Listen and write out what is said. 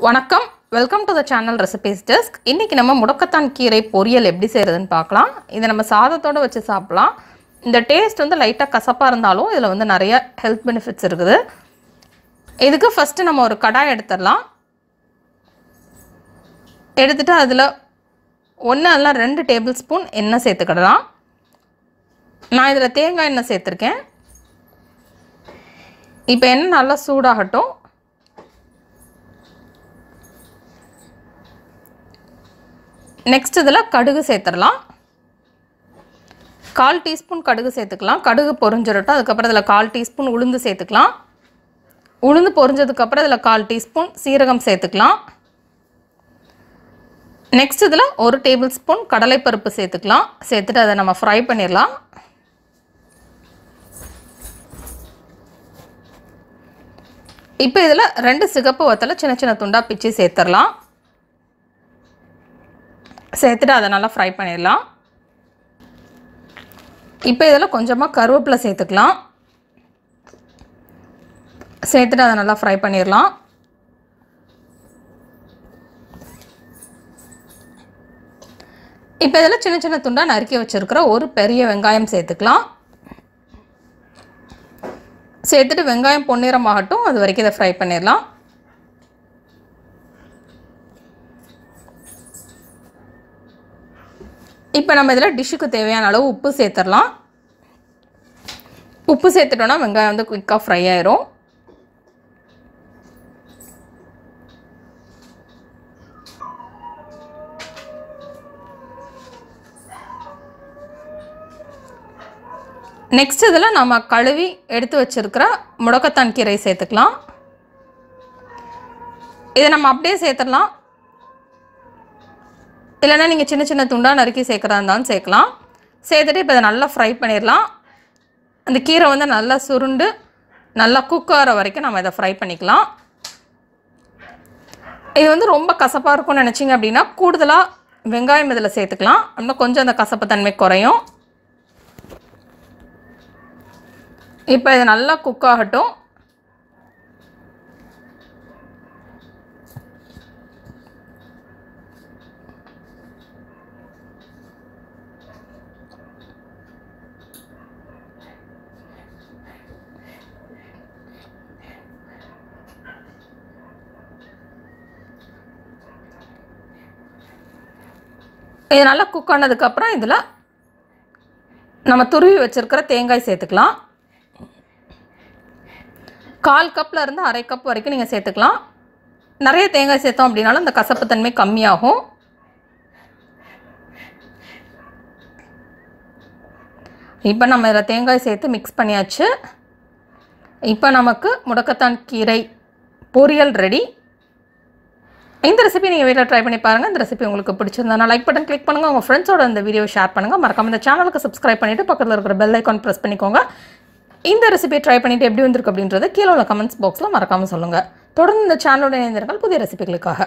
வணக்கம், welcome to the channel recipes desk. இன்றைக்கி நம்ம முடக்கத்தான் கீரை பொரியல் எப்படி செய்கிறதுன்னு பார்க்கலாம். இதை நம்ம சாதத்தோடு வச்சு சாப்பிட்லாம். இந்த டேஸ்ட் வந்து லைட்டாக கசப்பாக இருந்தாலும் இதில் வந்து நிறைய ஹெல்த் பெனிஃபிட்ஸ் இருக்குது. இதுக்கு ஃபஸ்ட்டு நம்ம ஒரு கடாய் எடுத்துடலாம். எடுத்துகிட்டு அதில் 1 இல்ல 2 டேபிள் ஸ்பூன் எண்ணெய் சேர்த்துக்கிடலாம். நான் இதில் தேங்காய் எண்ணெய் சேர்த்துருக்கேன். இப்போ எண்ணெய் நல்லா சூடாகட்டும். நெக்ஸ்ட் இதில் கடுகு சேர்த்துடலாம். 1/4 டீஸ்பூன் கடுகு சேர்த்துக்கலாம். கடுகு பொரிஞ்சிடட்டும். அதுக்கப்புறம் இதில் 1/4 டீஸ்பூன் உளுந்து சேர்த்துக்கலாம். உளுந்து பொரிஞ்சதுக்கப்புறம் இதில் 1/4 டீஸ்பூன் சீரகம் சேர்த்துக்கலாம். நெக்ஸ்ட் இதில் 1 டேபிள் ஸ்பூன் கடலைப்பருப்பு சேர்த்துக்கலாம். சேர்த்துட்டு அதை நம்ம ஃப்ரை பண்ணிடலாம். இப்போ இதில் 2 சிகப்பு வத்தலை சின்ன சின்ன துண்டாக பிச்சு சேர்த்துடலாம். சேர்த்துட்டு அதை நல்லா ஃப்ரை பண்ணிடலாம். இப்போ இதில் கொஞ்சமாக கருவேப்பிலை சேர்த்துக்கலாம். சேர்த்துட்டு அதை நல்லா ஃப்ரை பண்ணிடலாம். இப்போ இதில் சின்ன சின்ன துண்டாக நறுக்கி வச்சுருக்கிற ஒரு பெரிய வெங்காயம் சேர்த்துக்கலாம். சேர்த்துட்டு வெங்காயம் பொன்னிறமாகட்டும், அது வரைக்கும் இதை ஃப்ரை பண்ணிடலாம். இப்போ நம்ம இதில் டிஷ்ஷுக்கு தேவையான அளவு உப்பு சேர்த்துடலாம். உப்பு சேர்த்துட்டோன்னா வெங்காயம் வந்து குயிக்காக ஃப்ரை ஆயிரும். நெக்ஸ்ட் இதில் நம்ம கழுவி எடுத்து வச்சுருக்கிற முடக்கத்தான் கீரை சேர்த்துக்கலாம். இதை நம்ம அப்படியே சேர்த்துடலாம். இல்லைன்னா நீங்கள் சின்ன சின்ன துண்டாக நறுக்கி சேர்க்குறதா இருந்தாலும் சேர்க்கலாம். சேர்த்துட்டு இப்போ இதை நல்லா ஃப்ரை பண்ணிடலாம். அந்த கீரை வந்து நல்லா சுருண்டு நல்லா குக் ஆகிற வரைக்கும் நம்ம இதை ஃப்ரை பண்ணிக்கலாம். இது வந்து ரொம்ப கசப்பாக இருக்கும்னு நினச்சிங்க அப்படின்னா கூடுதலாக வெங்காயம் இதில் சேர்த்துக்கலாம். அப்படின்னா கொஞ்சம் அந்த கசப்பு தன்மை குறையும். இப்போ இது நல்லா குக் ஆகட்டும். இது நல்லா குக் ஆனதுக்கப்புறம் இதில் நம்ம துருவி வச்சுருக்கிற தேங்காய் சேர்த்துக்கலாம். 1/4 கப்பில் இருந்து 1/2 கப் வரைக்கும் நீங்கள் சேர்த்துக்கலாம். நிறைய தேங்காய் சேர்த்தோம் அப்படின்னாலும் இந்த கசப்புத்தன்மை கம்மியாகும். இப்போ நம்ம இதில் தேங்காய் சேர்த்து மிக்ஸ் பண்ணியாச்சு. இப்போ நமக்கு முடக்கத்தான் கீரை பொரியல் ரெடி. இந்த ரெசிபி நீங்கள் வீட்டில் ட்ரை பண்ணி பாருங்கள். இந்த ரெசிபி உங்களுக்கு பிடிச்சிருந்தா லைக் பட்டன் கிளிக் பண்ணுங்கள். உங்கள் ஃப்ரெண்ட்ஸோட இந்த வீடியோ ஷேர் பண்ணுங்கள். மறக்காம இந்த சேனலுக்கு சப்ஸ்கிரைப் பண்ணிவிட்டு பக்கத்தில் இருக்கிற பெல் ஐக்கான் ப்ரெஸ் பண்ணிக்கோங்க. இந்த ரெசிபியை ட்ரை பண்ணிவிட்டு எப்படி வந்திருக்கு அப்படின்றத கீழே உள்ள கமெண்ட்ஸ் பாக்ஸில் மறக்காமல் சொல்லுங்கள். தொடர்ந்து இந்த சேனலோட இணைந்திருங்கள் புதிய ரெசிபிகளுக்காக.